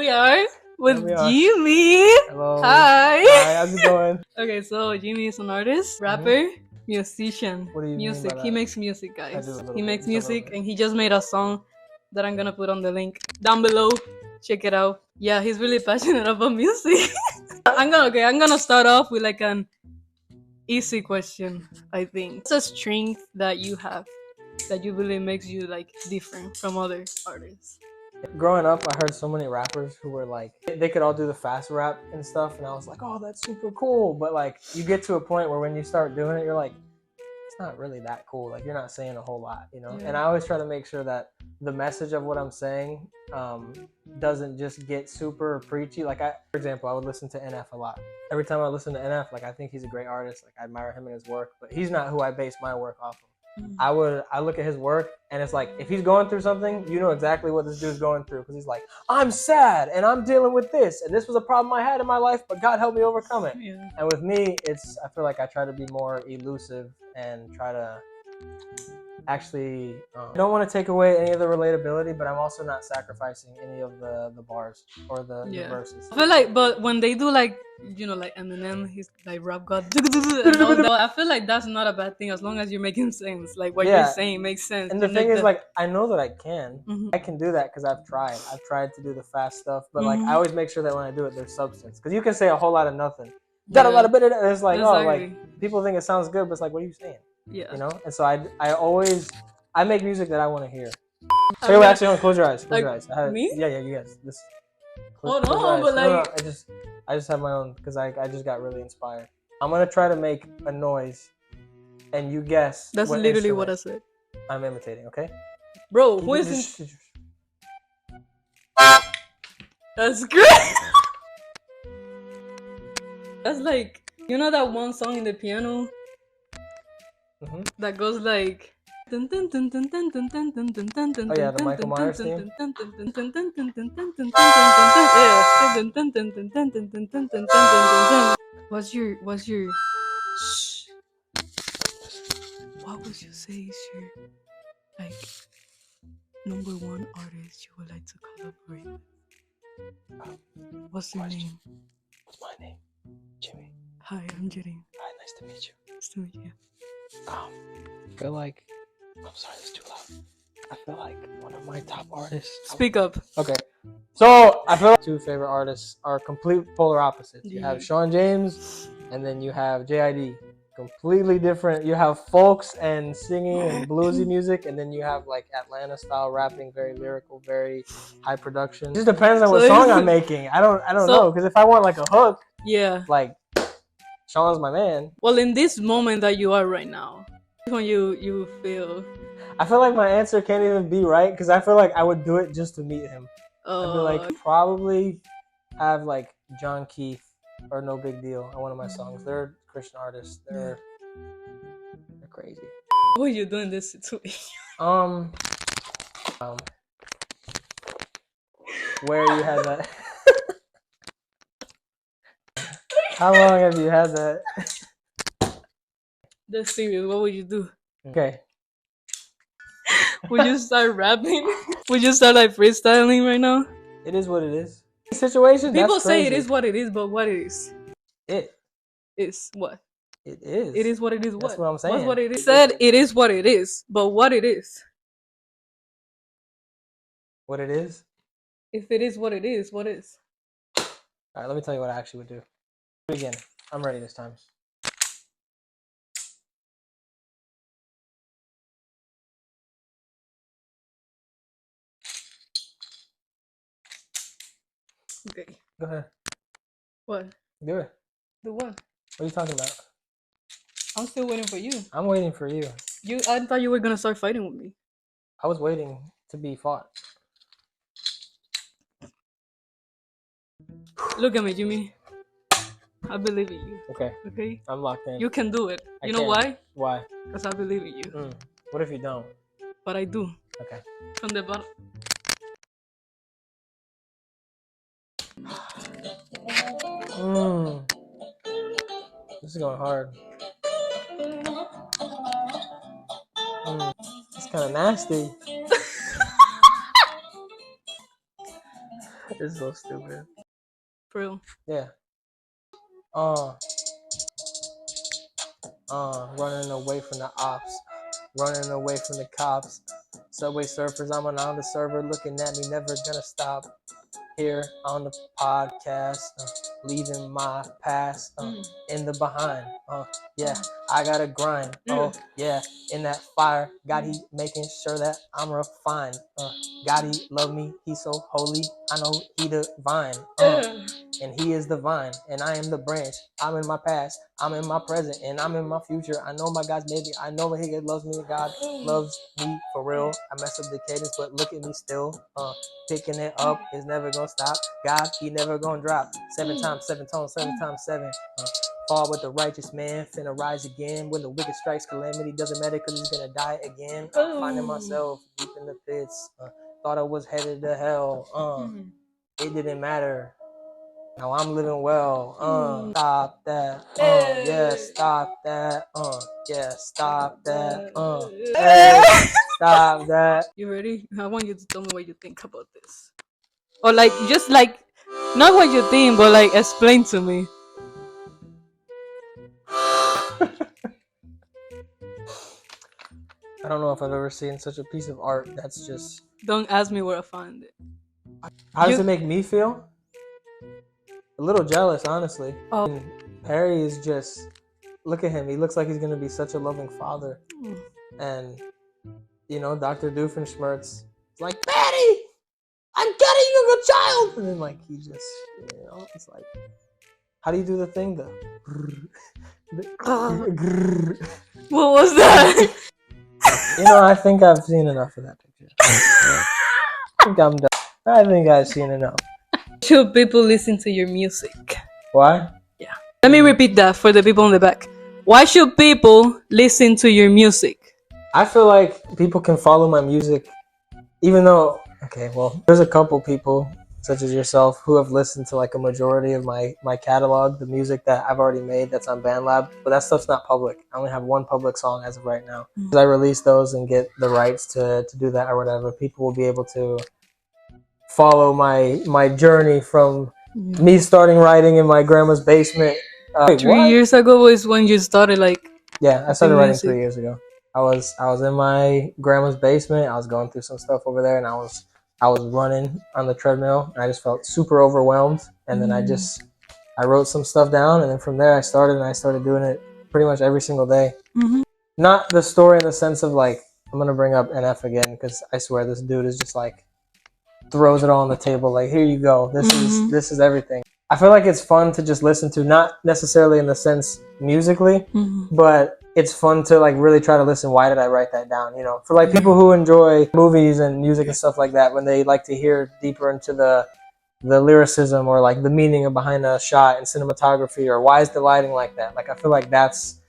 we are with we are. Jimmy. Hello. Hi. Hi, how's it going? Okay, so Jimmy is an artist, rapper, musician. What do you mean music. by He that? makes music, I guys. do a little He bit, makes just a little music, bit. and he just made a song that I'm gonna put on the link down below. Check it out. Yeah, he's really passionate about music. I'm gonna start off with like an easy question. I think what's a strength that you have that you believe makes you like different from other artists? Growing up, I heard so many rappers who were like, they could all do the fast rap and stuff, and I was like, oh, that's super cool. But like, you get to a point where when you start doing it, you're like, it's not really that cool. Like, you're not saying a whole lot, you know? Yeah. And I always try to make sure that the message of what I'm saying doesn't just get super preachy. Like, for example, I would listen to NF a lot. Every time I listen to NF, like, I think he's a great artist. Like, I admire him and his work, but he's not who I base my work off of. I look at his work and it's like, if he's going through something, you know exactly what this dude's going through, because he's like, I'm sad and I'm dealing with this and this was a problem I had in my life, but God helped me overcome it. Yeah. And with me, I feel like I try to be more elusive and try to actually I don't want to take away any of the relatability, but I'm also not sacrificing any of the bars or the verses. I feel like, but when they do like, you know, like Eminem, he's like rap god, and all that, I feel like that's not a bad thing as long as you're making sense. Like what you're saying makes sense. And the thing is, like, I know that I can do that because I've tried to do the fast stuff, but like I always make sure that when I do it, there's substance, because you can say a whole lot of nothing. It's like, oh, like people think it sounds good, but it's like, what are you saying? Yeah. You know? And so I make music that I want to hear. So actually, close your eyes. Close your eyes. Me? Yeah, you guys. Hold on, but like, no, I just have my own, because I just got really inspired. I'm gonna try to make a noise, and you guess. That's literally what I said. I'm imitating, okay? Bro, who is in? That's great. That's like, you know that one song in the piano that goes like. Oh yeah, the Michael Myers theme. What's your shh. What would you say is your like number one artist you would like to collaborate with? What's your name? What's my name? Jimmy. Hi, I'm Jitting. Hi, nice to meet you. Nice to meet you. I feel like, I'm sorry, that's too loud. I feel like one of my top artists. Speak up. Okay. So I feel like two favorite artists are complete polar opposites. You have Sean James, and then you have JID. Completely different. You have folks and singing and bluesy music, and then you have like Atlanta style rapping, very lyrical, very high production. It just depends on what song I'm making. I don't know, because if I want like a hook, like Sean's my man. Well, in this moment that you are right now, when you feel, I feel like my answer can't even be right, because I feel like I would do it just to meet him. I'd be like, probably have like John Keith or No Big Deal on one of my songs. They're Christian artists. They're crazy. What are you doing this situation? Where you had that? How long have you had that? That's serious. What would you do? Okay. Would you start rapping? Would you start like freestyling right now? It is what it is. Situation. People say it is what it is, but what it is? It is what? It is. It is what it is. What? That's what I'm saying. What's what it is? Said it is what it is, but what it is? What it is? If it is what it is, what is? All right, let me tell you what I actually would do. Again, I'm ready this time. Okay. Go ahead. What? Do it. Do what? What are you talking about? I'm still waiting for you. I'm waiting for you. I thought you were gonna start fighting with me. I was waiting to be fought. Look at me, Jimmy. I believe in you. Okay. Okay. I'm locked in. You can do it. I you know why? Why? Because I believe in you. What if you don't? But I do. Okay. From the bottom. This is going hard. It's kind of nasty. It's so stupid. For real. Yeah. Running away from the ops, running away from the cops. Subway surfers, I'm on the server, looking at me, never gonna stop. Here on the podcast, leaving my past in the behind. Yeah, I gotta grind. Oh yeah, in that fire, God he making sure that I'm refined. God he love me, he's so holy. I know he divine. And he is the vine, and I am the branch. I'm in my past, I'm in my present, and I'm in my future. I know my God's made me. I know he loves me. God loves me for real. I mess up the cadence, but look at me still. Picking it up is never gonna stop. God, he never gonna drop. 7 times, 7 tones, 7 times 7. Fall with the righteous man, finna rise again. When the wicked strikes calamity, doesn't matter because he's gonna die again. Finding myself deep in the pits. Thought I was headed to hell. It didn't matter. Now I'm living well. Stop that. Yeah, stop that. Yeah, stop that. Hey, stop that. You ready? I want you to tell me what you think about this. Or like just like not what you think, but like explain to me. I don't know if I've ever seen such a piece of art that's just. Don't ask me where I found it. How does it make me feel? A little jealous, honestly. Oh. Harry is just. Look at him. He looks like he's going to be such a loving father. And, you know, Dr. Doofenshmirtz is like, Betty, I'm getting you a child. And then, like, he just, you know, it's like, how do you do the thing, though? What was that? You know, I think I've seen enough of that picture. I think I'm done. I think I've seen enough. Should people listen to your music? Why? Yeah. Let me repeat that for the people in the back. Why should people listen to your music? I feel like people can follow my music, even though, okay, well, there's a couple people, such as yourself, who have listened to like a majority of my catalog, the music that I've already made that's on BandLab, but that stuff's not public. I only have one public song as of right now. As I release those and get the rights to do that or whatever, people will be able to follow my journey from me starting writing in my grandma's basement. 3 years ago was when you started like. Yeah, I started writing 3 years ago. I was in my grandma's basement. I was going through some stuff over there, and I was running on the treadmill. And I just felt super overwhelmed, and then I wrote some stuff down, and then from there I started doing it pretty much every single day. Not the story in the sense of like I'm gonna bring up NF again because I swear this dude is just like throws it all on the table. Like, here you go. This is everything. I feel like it's fun to just listen to, not necessarily in the sense musically, but it's fun to like really try to listen. Why did I write that down? You know, for like people who enjoy movies and music and stuff like that, when they like to hear deeper into the lyricism or like the meaning behind a shot and cinematography, or why is the lighting like that? Like, I feel like that's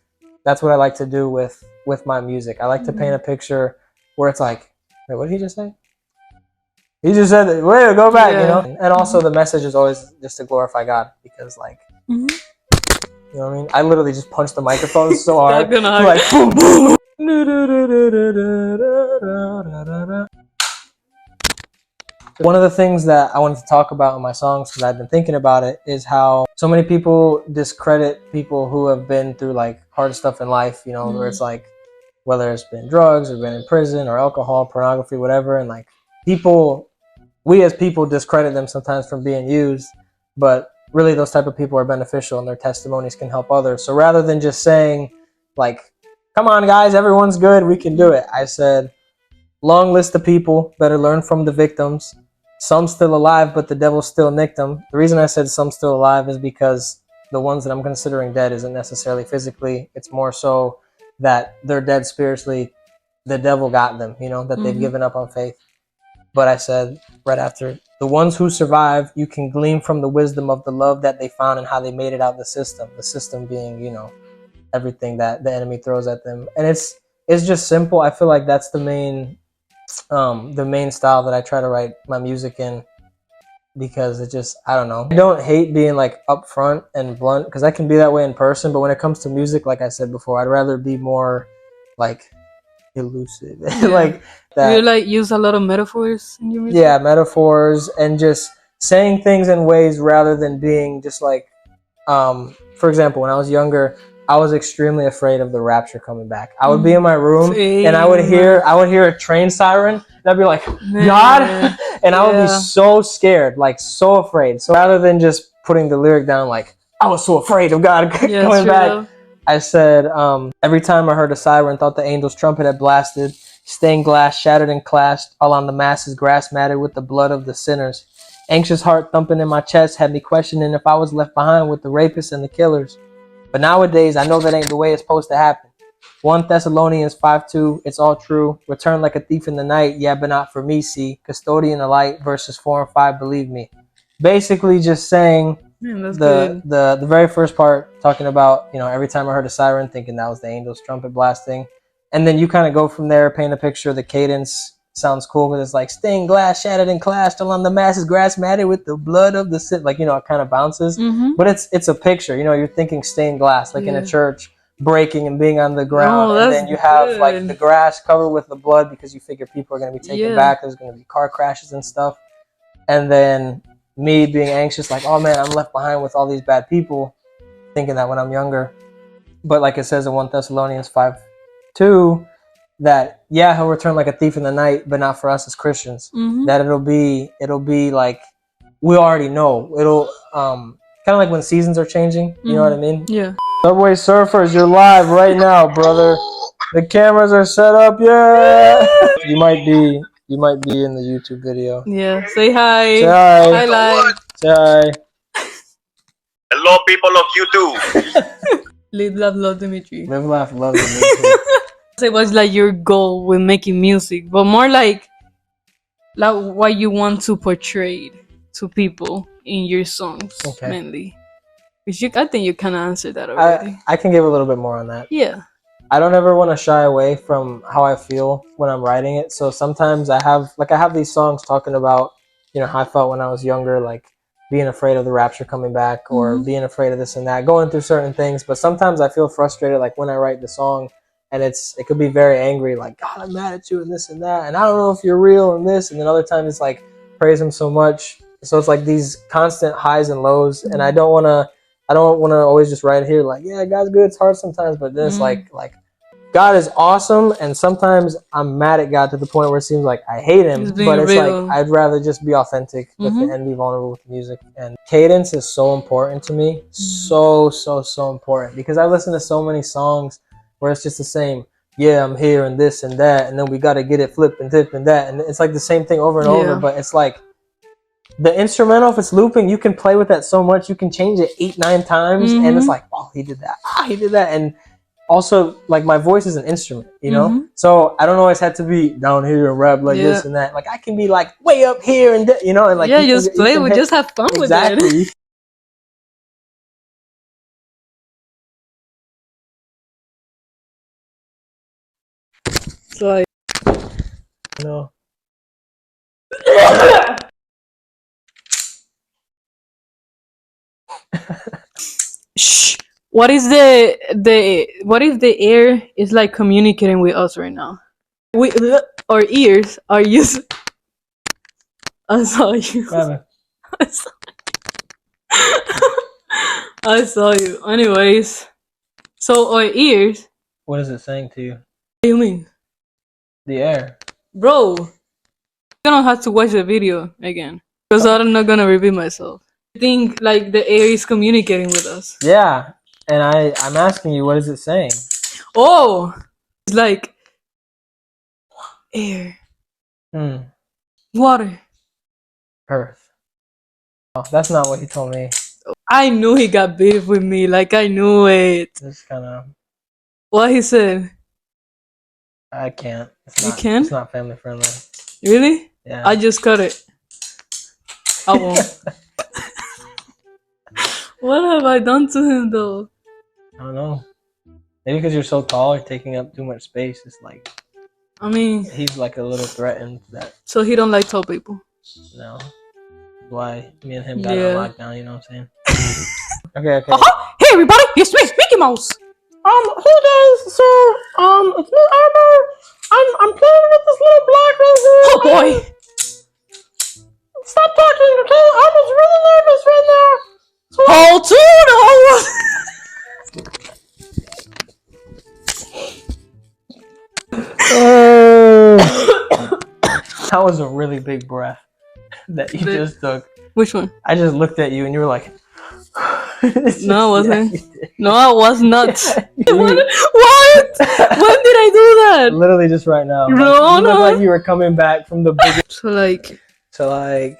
what I like to do with my music. I like to paint a picture where it's like, wait, what did he just say? He just said, "Wait, go back," you know. And also, the message is always just to glorify God, because, like, you know what I mean. I literally just punched the microphone so hard, like, boom, boom. One of the things that I wanted to talk about in my songs, because I've been thinking about it, is how so many people discredit people who have been through like hard stuff in life. You know, where it's like, whether it's been drugs or been in prison or alcohol, pornography, whatever, and like we as people discredit them sometimes from being used, but really those type of people are beneficial and their testimonies can help others. So rather than just saying like, come on guys, everyone's good, we can do it, I said, long list of people, better learn from the victims. Some still alive, but the devil still nicked them. The reason I said some still alive is because the ones that I'm considering dead isn't necessarily physically. It's more so that they're dead spiritually. The devil got them, you know, that they've given up on faith. But I said right after, the ones who survive, you can glean from the wisdom of the love that they found and how they made it out the system being, you know, everything that the enemy throws at them. And it's just simple. I feel like that's the main style that I try to write my music in, because it just, I don't know. I don't hate being like upfront and blunt, because I can be that way in person, but when it comes to music, like I said before, I'd rather be more like elusive. Like that. You like use a lot of metaphors in your music? Yeah, metaphors, and just saying things in ways rather than being just like, for example, when I was younger, I was extremely afraid of the rapture coming back. I would be in my room and I would hear a train siren and I'd be like, God, and I would be so scared, like so afraid. So rather than just putting the lyric down like, I was so afraid of God coming back, I said, every time I heard a siren, thought the angel's trumpet had blasted, stained glass shattered and clashed, all on the masses grass matted with the blood of the sinners. Anxious heart thumping in my chest had me questioning if I was left behind with the rapists and the killers. But nowadays, I know that ain't the way it's supposed to happen. 1 Thessalonians 5:2, it's all true. Return like a thief in the night, yeah, but not for me, see. Custodian of light, verses 4 and 5, believe me. Basically just saying the very first part, talking about, every time I heard a siren, thinking that was the angel's trumpet blasting. And then you kind of go from there, paint a picture. The cadence sounds cool because it's like stained glass shattered and clashed along the masses grass matted with the blood of the sin. Like, it kind of bounces. But it's a picture. You're thinking stained glass, like in a church, breaking and being on the ground. And then you have like the grass covered with the blood because you figure people are going to be taken back. There's going to be car crashes and stuff. And then me being anxious, like, oh man, I'm left behind with all these bad people, thinking that when I'm younger. But like it says in 1 Thessalonians 5:2, that he'll return like a thief in the night, but not for us as Christians. That it'll be like we already know. It'll kind of like when seasons are changing. You know what I mean? Yeah. Subway Surfers, you're live right now, brother. The cameras are set up. Yeah. You might be in the YouTube video. Yeah. Say hi. Say hi. Hi, live. Say hi. Hello, people of YouTube. Live, laugh, love, Dimitri. Live, laugh, love Dimitri. It was like your goal with making music, but more like what you want to portray to people in your songs, mainly. Which I think you kind of answered that already. I can give a little bit more on that. Yeah. I don't ever want to shy away from how I feel when I'm writing it. So sometimes I have these songs talking about, how I felt when I was younger, like being afraid of the rapture coming back or being afraid of this and that, going through certain things. But sometimes I feel frustrated, like when I write the song and it could be very angry, like, God, I'm mad at you and this and that. And I don't know if you're real and this. And then other times it's like, praise him so much. So it's like these constant highs and lows. And I don't want to always just write here like, yeah, God's good. It's hard sometimes, but then it's like God is awesome, and sometimes I'm mad at God to the point where it seems like I hate him. But it's real. Like I'd rather just be authentic with it and be vulnerable with music. And cadence is so important to me, so important, because I listen to so many songs where it's just the same. Yeah, I'm here and this and that, and then we got to get it flip and tip and that, and it's like the same thing over and over. But it's like, the instrumental, if it's looping, you can play with that so much. You can change it 8-9 times, and it's like, oh, he did that. He did that. And also, like, my voice is an instrument, So I don't always have to be down here and rap like this and that. Like, I can be like way up here and and like just play. We just have fun with it. So Shh. What if the air is like communicating with us right now? Our ears are used. I saw you. I saw you. Anyways, so our ears. What is it saying to you? What do you mean? The air. Bro, I'm gonna have to watch the video again because I'm not gonna repeat myself. I think like the air is communicating with us. Yeah, and I'm asking you, what is it saying? Oh, it's like air, water, earth. Oh, that's not what he told me. I knew he got beef with me. Like, I knew it. It's kind of. What he said? I can't. You can't? It's not family friendly. Really? Yeah. I just cut it. I won't. What have I done to him though? I don't know. Maybe because you're so tall, you're taking up too much space. It's like. I mean. He's like a little threatened that. So he don't like tall people. No. Why me and him got on lockdown? You know what I'm saying? Okay. Hey everybody, it's me, Mickey Mouse. Hey guys, so it's me, Armor. I'm playing with this little black right here. Oh boy. Stop talking, okay? I'm That was a really big breath that you just took. Which one? I just looked at you and you were like, No, I wasn't. Yeah, you did. No, I was not. You- What? When did I do that? Literally just right now. No, Like, you no. look like you were coming back from the biggest. So like, So like,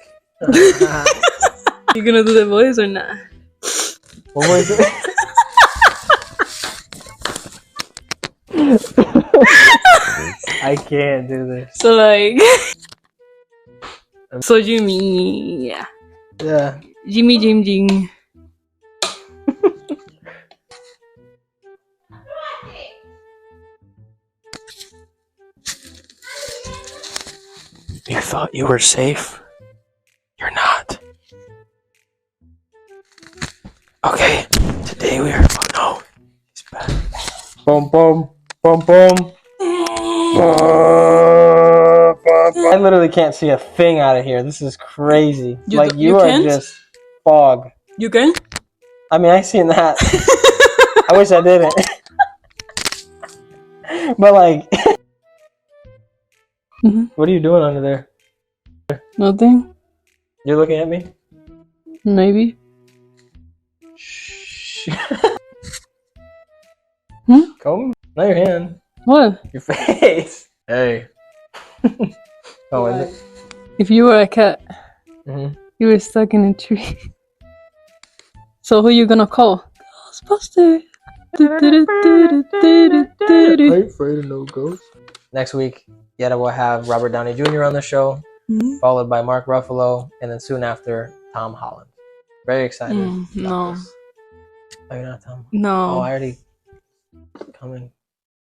you gonna do the voice or not? what was it? I can't do this. So like, so Jimmy, yeah, Yeah. Jimmy Jim Jing. You thought you were safe? You're not. Okay, today we are. Oh no, he's back. Boom, boom, boom, boom. I literally can't see a thing out of here. This is crazy. You Like d- you you are can't? just fog. You can? I mean, I seen that. I wish I didn't. But like, Mhm. what are you doing under there? Nothing. You're looking at me? Maybe. Shh. Comb? Not your hand. What? Your face. Hey. Oh, is it? If you were a cat, Mm-hmm. you were stuck in a tree. So who you gonna call? Ghostbuster. Afraid of no ghosts. Next week, Yera will have Robert Downey Jr. on the show, followed by Mark Ruffalo, and then soon after, Tom Holland. Very excited. about No. this. Oh, you're not Tom? No. Oh, I already coming.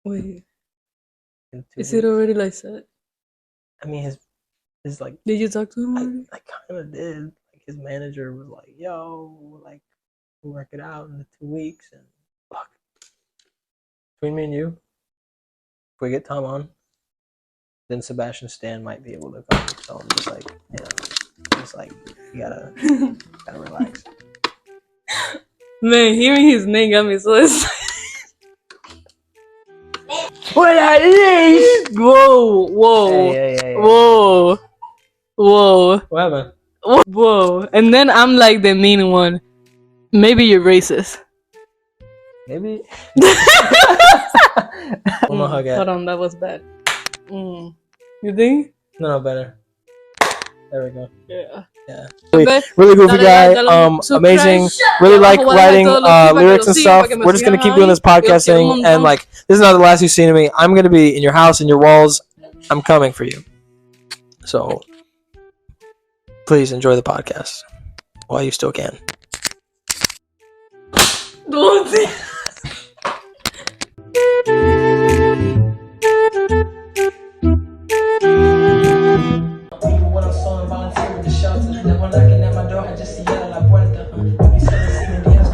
Wait. In 2 Is weeks. it already like set? I mean, his like, Did you talk to him already? I kind of did. Like, his manager was like, "Yo, like, we'll work it out in the 2 weeks." And fuck, between me and you, if we get Tom on, then Sebastian Stan might be able to come. So I'm just like, just like you gotta relax. Man, hearing his name got me so excited. What at least? Whoa. Hey. Whoa. What happened? Whoa. And then I'm like the mean one. Maybe you're racist. Maybe. One more hug at. Hold on, that was bad. You think? No, better. There we go. Yeah. Yeah. Okay. Really goofy guy. Subscribe. Amazing. Really like writing lyrics and Sí, stuff. para que me We're just gonna sigan keep doing ahí. this podcasting, Yo quiero un and montón. like this is not the last you've seen of me. I'm gonna be in your house, in your walls. I'm coming for you. So please enjoy the podcast while you still can. Don't say- People when I'm sewing volunteer with the shelter. Then when knocking at my door, I just see yellow la puerta. If you still see me, yes,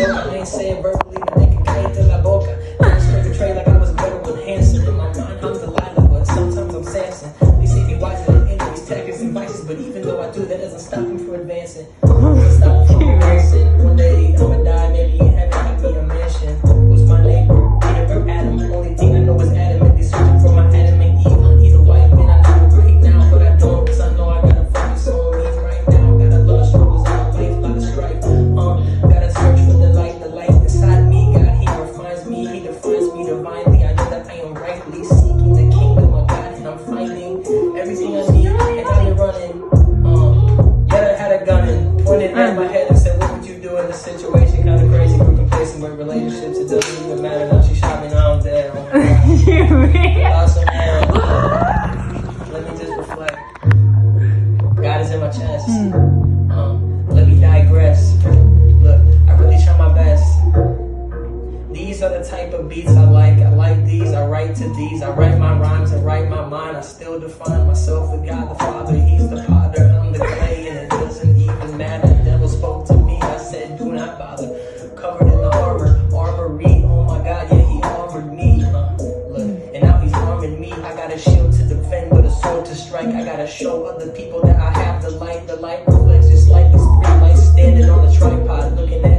I ain't saying verbally, but they can caer la boca. I just make a trade like I was better with Hanson. In my mind, I'm Delilah, but sometimes I'm Samson. They see me wiser than enemies, tactics and vices, but even though I do, that doesn't stop me from advancing. Doesn't stop me from advancing. One day I'ma die, maybe in heaven, give me a mansion. Who's my neighbor? Peter or Adam? Only thing I know is Adam, and they searching for my Adam and Eve. He's a white man, I know right now, but I don't, cause I know I gotta focus on me right now. Got a lot of struggles in my life, a lot of strife. Gotta search for the light inside me. God, he refines me, he defines me divinely. I know that I am rightly seeking the kingdom of God, and I'm finding everything I need, and I've been running. Yet I had a gun and pointed at my head and said, what would you do in this situation? Kind of crazy, we're replacing with relationships. It doesn't even matter now. She's shot me, now I'm dead. Oh my God. Awesome, man. Let me just reflect. God is in my chest. Let me digress. Look, I really try my best. These are the type of beats I like. I like these. I write to these. I write my rhymes and write my mind. I still define myself with God the Father. He's the potter. I'm the clay, and it doesn't even matter. The devil spoke to me. I said, do not bother. Covered in the armory. Oh my God, yeah, he armored me. Look, and now he's arming me. I got a shield to defend with a sword to strike. I gotta show other people that I have the light. The light reflects just like these 3 lights standing on the tripod, looking at